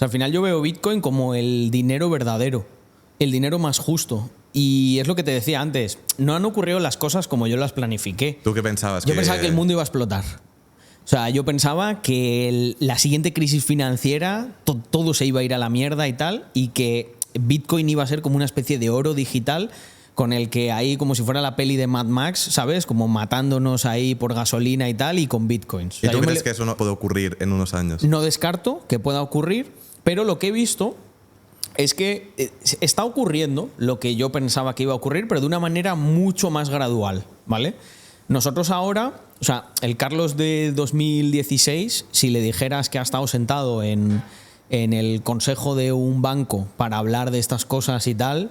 sea, al final yo veo Bitcoin como el dinero verdadero, el dinero más justo. Y es lo que te decía antes, no han ocurrido las cosas como yo las planifiqué. ¿Tú qué pensabas? Yo pensaba que el mundo iba a explotar. O sea, yo pensaba que la siguiente crisis financiera todo se iba a ir a la mierda y tal, y que Bitcoin iba a ser como una especie de oro digital con el que ahí, como si fuera la peli de Mad Max, ¿sabes? Como matándonos ahí por gasolina y tal, y con bitcoins. O sea, ¿Y tú crees que eso no puede ocurrir en unos años? No descarto que pueda ocurrir, pero lo que he visto es que está ocurriendo lo que yo pensaba que iba a ocurrir, pero de una manera mucho más gradual, ¿vale? Nosotros ahora, o sea, el Carlos de 2016, si le dijeras que ha estado sentado en el consejo de un banco para hablar de estas cosas y tal,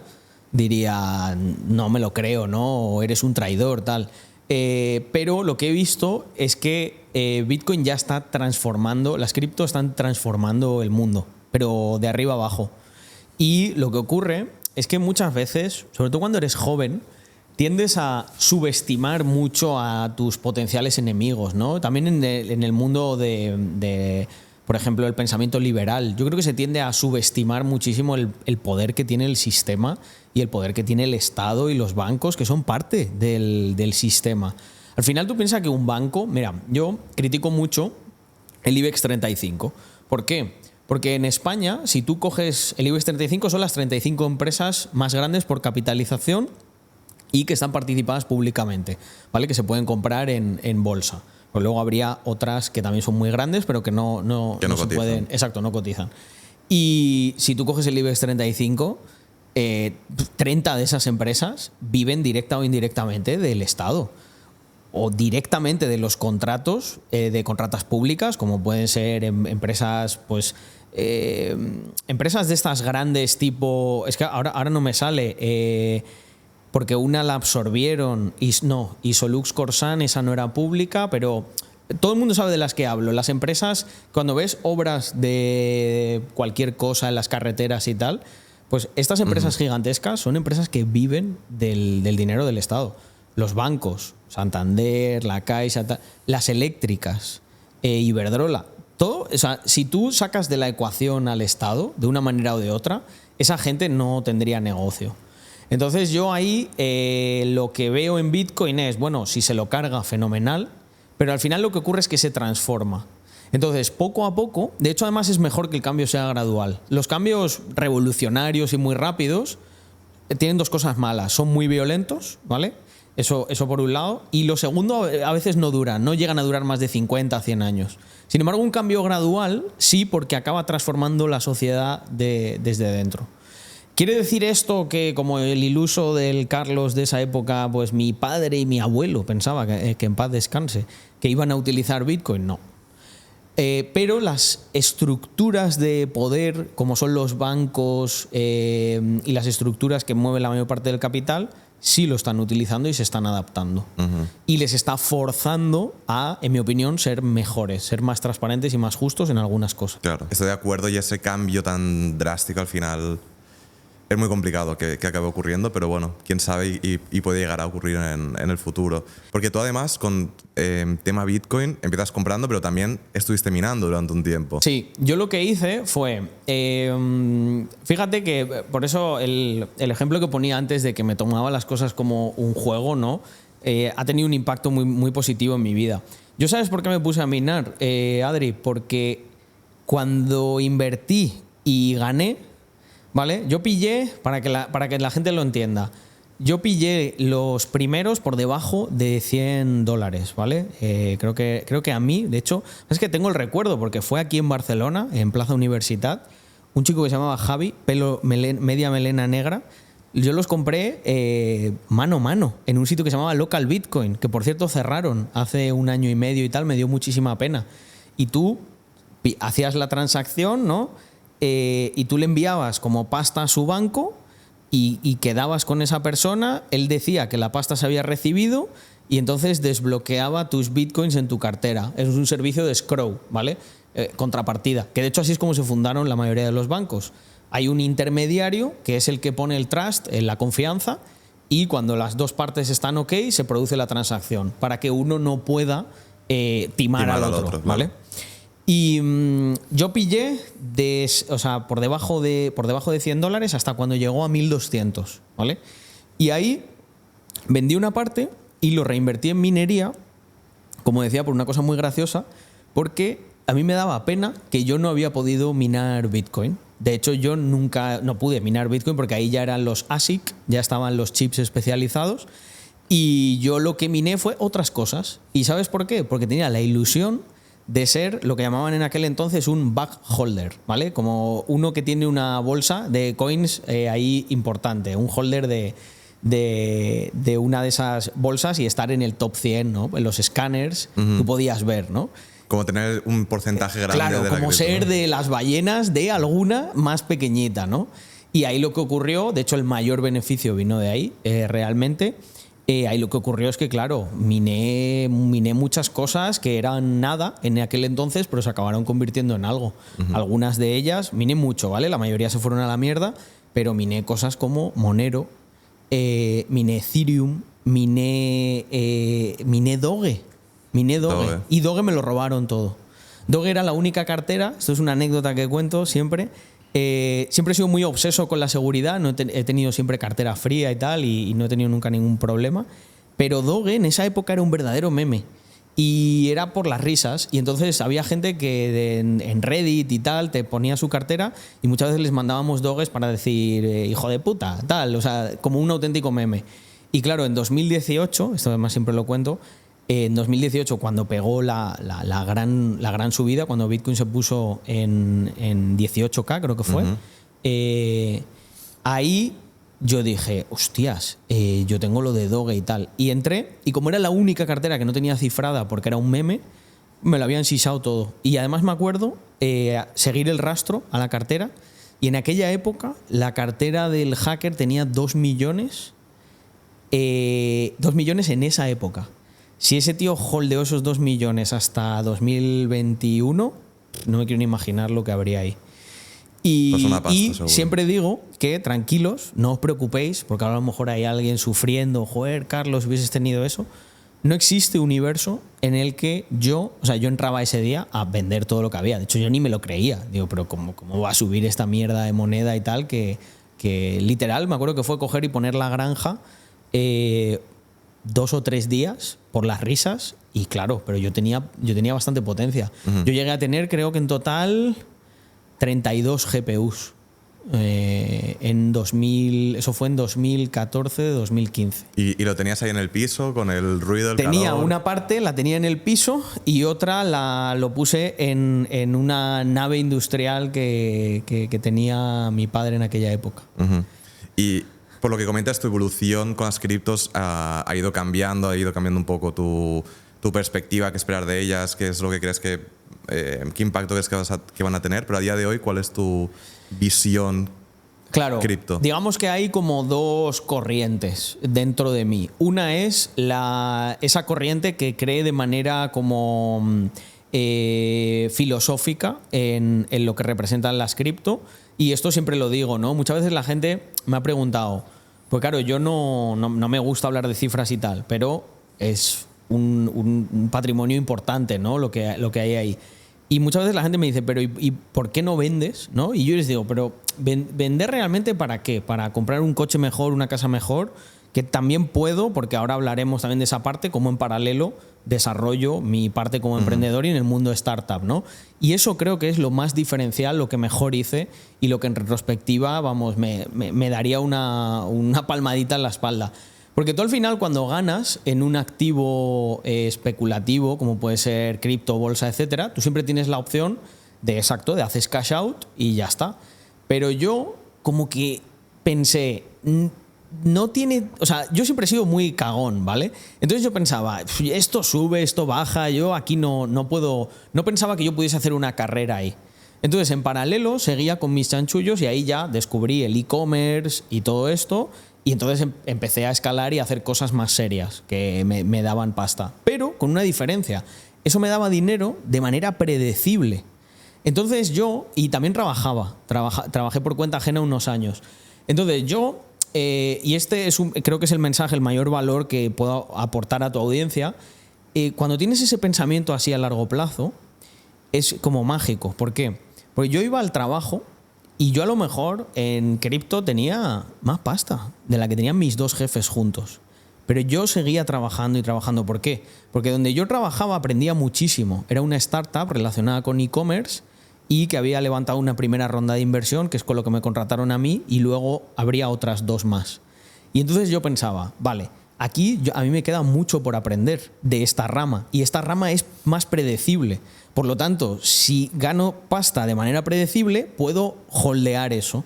diría, no me lo creo, ¿no? O eres un traidor, tal. Pero lo que he visto es que Bitcoin ya está transformando, las criptos están transformando el mundo, pero de arriba abajo. Y lo que ocurre es que muchas veces, sobre todo cuando eres joven, tiendes a subestimar mucho a tus potenciales enemigos, ¿no? También en el mundo de, por ejemplo, el pensamiento liberal. Yo creo que se tiende a subestimar muchísimo el poder que tiene el sistema y el poder que tiene el Estado y los bancos, que son parte del sistema. Al final tú piensas que un banco... Mira, yo critico mucho el IBEX 35. ¿Por qué? Porque en España, si tú coges el IBEX 35, son las 35 empresas más grandes por capitalización y que están participadas públicamente, ¿vale? Que se pueden comprar en bolsa. Pues luego habría otras que también son muy grandes, pero que no se pueden. Exacto, no cotizan. Y si tú coges el IBEX 35, 30 de esas empresas viven directa o indirectamente del Estado. O directamente de los contratos, de contratas públicas, como pueden ser empresas, pues. Empresas de estas grandes tipo. Es que ahora no me sale. Porque una la absorbieron y no, Isolux Corsan, esa no era pública, pero todo el mundo sabe de las que hablo. Las empresas, cuando ves obras de cualquier cosa en las carreteras y tal, pues estas empresas gigantescas son empresas que viven del dinero del Estado. Los bancos, Santander, La Caixa, las eléctricas, Iberdrola, todo. O sea, si tú sacas de la ecuación al Estado, de una manera o de otra, esa gente no tendría negocio. Entonces yo ahí lo que veo en Bitcoin es, bueno, si se lo carga, fenomenal, pero al final lo que ocurre es que se transforma. Entonces, poco a poco, de hecho además es mejor que el cambio sea gradual. Los cambios revolucionarios y muy rápidos tienen dos cosas malas, son muy violentos, ¿vale? Eso por un lado. Y lo segundo, a veces no duran, no llegan a durar más de 50, 100 años. Sin embargo, un cambio gradual sí, porque acaba transformando la sociedad desde dentro. ¿Quiere decir esto que, como el iluso del Carlos de esa época, pues mi padre y mi abuelo pensaba que en paz descanse, que iban a utilizar Bitcoin? No. Pero las estructuras de poder, como son los bancos y las estructuras que mueven la mayor parte del capital, sí lo están utilizando y se están adaptando. Y les está forzando a, en mi opinión, ser mejores, ser más transparentes y más justos en algunas cosas. Claro, estoy de acuerdo, y ese cambio tan drástico al final es muy complicado que acabe ocurriendo, pero bueno, quién sabe, y puede llegar a ocurrir en el futuro. Porque tú además con tema Bitcoin empiezas comprando, pero también estuviste minando durante un tiempo. Sí, yo lo que hice fue, fíjate que por eso el ejemplo que ponía antes de que me tomaba las cosas como un juego, ¿no? Ha tenido un impacto muy, muy positivo en mi vida. ¿Yo sabes por qué me puse a minar, Adri? Porque cuando invertí y gané, ¿vale? Yo pillé, para que la gente lo entienda, yo pillé los primeros por debajo de $100, ¿vale? Creo que a mí, de hecho, es que tengo el recuerdo porque fue aquí en Barcelona, en Plaza Universitat, un chico que se llamaba Javi, media melena negra. Yo los compré mano a mano en un sitio que se llamaba Local Bitcoin, que por cierto cerraron hace 1 año y medio y tal, me dio muchísima pena. Y tú hacías la transacción, ¿no? Y tú le enviabas como pasta a su banco y quedabas con esa persona, él decía que la pasta se había recibido y entonces desbloqueaba tus bitcoins en tu cartera. Es un servicio de escrow, ¿vale? Contrapartida, que de hecho así es como se fundaron la mayoría de los bancos. Hay un intermediario que es el que pone el trust, la confianza, y cuando las dos partes están ok, se produce la transacción para que uno no pueda timar al otro, ¿vale? Y yo pillé por debajo de $100 hasta cuando llegó a 1.200, ¿vale? Y ahí vendí una parte y lo reinvertí en minería, como decía, por una cosa muy graciosa, porque a mí me daba pena que yo no había podido minar Bitcoin. De hecho, yo no pude minar Bitcoin porque ahí ya eran los ASIC, ya estaban los chips especializados, y yo lo que miné fue otras cosas. ¿Y sabes por qué? Porque tenía la ilusión de ser lo que llamaban en aquel entonces un bag holder, ¿vale? Como uno que tiene una bolsa de coins ahí importante, un holder de una de esas bolsas y estar en el top 100, ¿no? En los escáneres tú podías ver, ¿no? Como tener un porcentaje grande claro, de la como cripto, ser ¿no? de las ballenas de alguna más pequeñita, ¿no? Y ahí lo que ocurrió, de hecho el mayor beneficio vino de ahí, realmente. Ahí lo que ocurrió es que, claro, miné muchas cosas que eran nada en aquel entonces, pero se acabaron convirtiendo en algo. Algunas de ellas miné mucho, ¿vale? La mayoría se fueron a la mierda, pero miné cosas como Monero, miné Ethereum, miné Doge. Doge. Y Doge me lo robaron todo. Doge era la única cartera, esto es una anécdota que cuento siempre. Siempre he sido muy obseso con la seguridad, he tenido siempre cartera fría y tal, y no he tenido nunca ningún problema. Pero Doge en esa época era un verdadero meme. Y era por las risas. Y entonces había gente que en Reddit y tal te ponía su cartera y muchas veces les mandábamos Doges para decir hijo de puta, tal. O sea, como un auténtico meme. Y claro, en 2018, esto además siempre lo cuento, en 2018 cuando pegó la gran subida, cuando Bitcoin se puso en 18K, creo que fue, ahí yo dije, hostias, yo tengo lo de Doge y tal. Y entré, y como era la única cartera que no tenía cifrada porque era un meme, me lo habían sisado todo. Y además me acuerdo seguir el rastro a la cartera, y en aquella época la cartera del hacker tenía 2 millones. 2 millones en esa época. Si ese tío holdeó esos 2 millones hasta 2021, no me quiero ni imaginar lo que habría ahí. Y, pues una pasta, y seguro. siempre digo que tranquilos, no os preocupéis, porque ahora a lo mejor hay alguien sufriendo, joder, Carlos, hubieses tenido eso. No existe universo en el que yo entraba ese día a vender todo lo que había. De hecho, yo ni me lo creía. Digo, pero ¿cómo va a subir esta mierda de moneda y tal? Que literal, me acuerdo que fue coger y poner la granja 2 o 3 días por las risas, y claro, pero yo tenía bastante potencia. Yo llegué a tener, creo que en total 32 GPUs en 2000, eso fue en 2014-2015. ¿Y lo tenías ahí en el piso con el ruido, el Tenía calor? una parte, la tenía en el piso, y otra lo puse en una nave industrial que tenía mi padre en aquella época. Y por lo que comentas, tu evolución con las criptos ha ido cambiando un poco tu perspectiva, qué esperar de ellas, qué es lo que crees qué impacto crees que van a tener, pero a día de hoy, ¿cuál es tu visión Claro, cripto? digamos que hay como 2 corrientes dentro de mí. Una es esa corriente que cree de manera como filosófica en lo que representan las cripto. Y esto siempre lo digo, ¿no? Muchas veces la gente me ha preguntado, pues claro, yo no me gusta hablar de cifras y tal, pero es un patrimonio importante, ¿no? Lo que hay ahí. Y muchas veces la gente me dice, pero ¿y por qué no vendes? ¿No? Y yo les digo, pero ¿vender realmente para qué? ¿Para comprar un coche mejor, una casa mejor? Que también puedo, porque ahora hablaremos también de esa parte, como en paralelo desarrollo mi parte como emprendedor y en el mundo startup, ¿no? Y eso creo que es lo más diferencial, lo que mejor hice, y lo que en retrospectiva, vamos, me daría una palmadita en la espalda. Porque tú al final, cuando ganas en un activo especulativo, como puede ser cripto, bolsa, etcétera, tú siempre tienes la opción de haces cash out y ya está. Pero yo como que pensé, no tiene, o sea, yo siempre he sido muy cagón, ¿vale? Entonces yo pensaba, esto sube, esto baja, yo aquí no puedo, no pensaba que yo pudiese hacer una carrera ahí. Entonces, en paralelo, seguía con mis chanchullos, y ahí ya descubrí el e-commerce y todo esto, y entonces empecé a escalar y a hacer cosas más serias que me daban pasta. Pero con una diferencia, eso me daba dinero de manera predecible. Entonces y también trabajé por cuenta ajena unos años. Entonces yo, y creo que es el mensaje, el mayor valor que puedo aportar a tu audiencia, cuando tienes ese pensamiento así a largo plazo, es como mágico. ¿Por qué? Porque yo iba al trabajo y yo a lo mejor en cripto tenía más pasta de la que tenían mis dos jefes juntos. Pero yo seguía trabajando y trabajando. ¿Por qué? Porque donde yo trabajaba aprendía muchísimo. Era una startup relacionada con e-commerce y que había levantado una primera ronda de inversión, que es con lo que me contrataron a mí, y luego habría otras 2 más. Y entonces yo pensaba, vale, aquí a mí me queda mucho por aprender de esta rama, y esta rama es más predecible. Por lo tanto, si gano pasta de manera predecible, puedo holdear eso.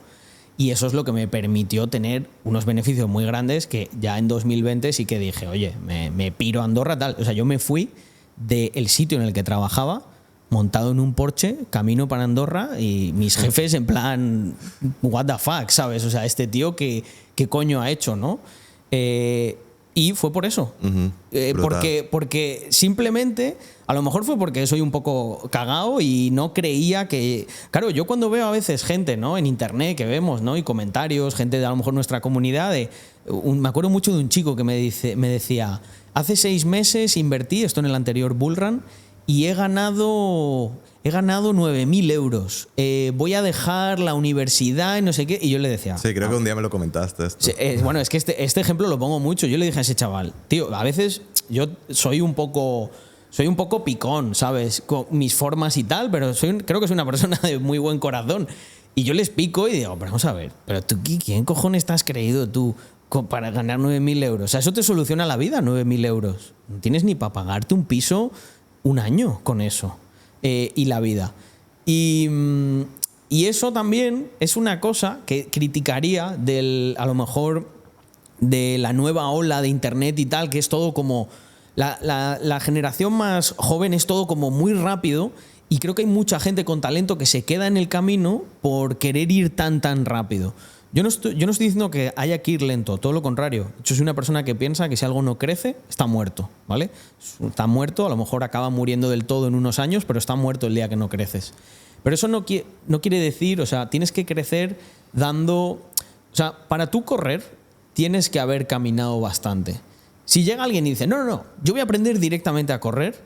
Y eso es lo que me permitió tener unos beneficios muy grandes que ya en 2020 sí que dije, oye, me piro a Andorra, tal. O sea, yo me fui del sitio en el que trabajaba montado en un Porsche, camino para Andorra, y mis jefes en plan, what the fuck, ¿sabes? O sea, este tío, ¿qué coño ha hecho, no? Y fue por eso. Porque simplemente, a lo mejor fue porque soy un poco cagao y no creía que... Claro, yo cuando veo a veces gente, ¿no?, en internet que vemos, ¿no?, y comentarios, gente de a lo mejor nuestra comunidad, me acuerdo mucho de un chico que me decía, hace 6 meses invertí, esto en el anterior bullrun, y he ganado 9.000 euros. Voy a dejar la universidad y no sé qué. Y yo le decía... Sí, creo que un día me lo comentaste esto. Bueno, es que este ejemplo lo pongo mucho. Yo le dije a ese chaval, tío, a veces yo soy un poco picón, ¿sabes? Con mis formas y tal, pero creo que soy una persona de muy buen corazón. Y yo les pico y digo, pero vamos a ver, pero tú, ¿quién cojones te has creído tú para ganar 9.000 euros? O sea, eso te soluciona la vida, 9.000 euros. No tienes ni para pagarte un piso un año con eso. Y la vida. Y eso también es una cosa que criticaría a lo mejor de la nueva ola de internet y tal, que es todo como la generación más joven, es todo como muy rápido, y creo que hay mucha gente con talento que se queda en el camino por querer ir tan rápido. Yo no estoy diciendo que haya que ir lento, todo lo contrario. Yo soy una persona que piensa que si algo no crece, está muerto, ¿vale? Está muerto, a lo mejor acaba muriendo del todo en unos años, pero está muerto el día que no creces. Pero eso no quiere decir, o sea, tienes que crecer dando... O sea, para tú correr, tienes que haber caminado bastante. Si llega alguien y dice, no, yo voy a aprender directamente a correr,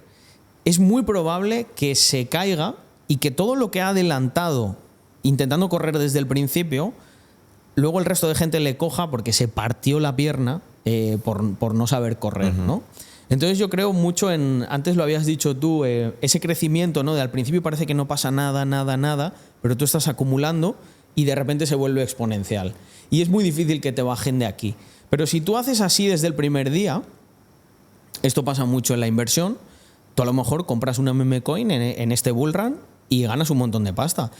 es muy probable que se caiga y que todo lo que ha adelantado intentando correr desde el principio... Luego el resto de gente le coja porque se partió la pierna por no saber correr, ¿no? Entonces yo creo mucho antes lo habías dicho tú, ese crecimiento, ¿no? De al principio parece que no pasa nada, pero tú estás acumulando y de repente se vuelve exponencial. Y es muy difícil que te bajen de aquí. Pero si tú haces así desde el primer día, esto pasa mucho en la inversión, tú a lo mejor compras una meme coin en este bullrun y ganas un montón de pasta.